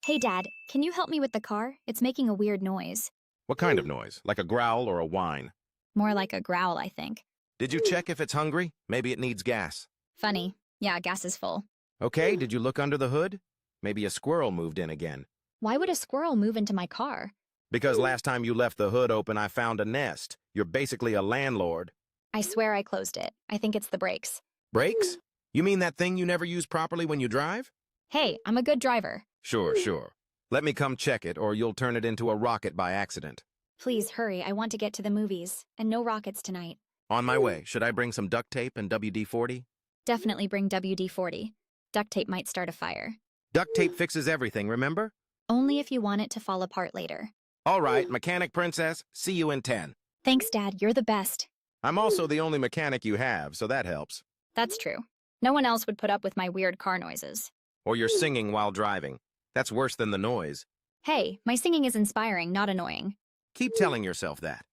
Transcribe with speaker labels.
Speaker 1: Hey, Dad, can you help me with the car? It's making a weird noise.
Speaker 2: What kind of noise? Like a growl or a whine?
Speaker 1: More like a growl, I think.
Speaker 2: Did you check if it's hungry? Maybe it needs gas.
Speaker 1: Funny. Yeah, gas is full.
Speaker 2: Okay, did you look under the hood? Maybe a squirrel moved in again.
Speaker 1: Why would a squirrel move into my car?
Speaker 2: Because last time you left the hood open, I found a nest. You're basically a landlord.
Speaker 1: I swear I closed it. I think it's the brakes.
Speaker 2: Brakes? You mean that thing you never use properly when you drive?
Speaker 1: Hey, I'm a good driver.
Speaker 2: Sure. Let me come check it, or you'll turn it into a rocket by accident.
Speaker 1: Please hurry, I want to get to the movies. And no rockets tonight.
Speaker 2: On my way. Should I bring some duct tape and WD-40?
Speaker 1: Definitely bring WD-40. Duct tape might start a fire.
Speaker 2: Duct tape fixes everything, remember?
Speaker 1: Only if you want it to fall apart later.
Speaker 2: All right, Mechanic Princess, see you in 10.
Speaker 1: Thanks, Dad, you're the best.
Speaker 2: I'm also the only mechanic you have, so that helps.
Speaker 1: That's true. No one else would put up with my weird car noises.
Speaker 2: Or you're singing while driving. That's worse than the noise.
Speaker 1: Hey, my singing is inspiring, not annoying.
Speaker 2: Keep telling yourself that.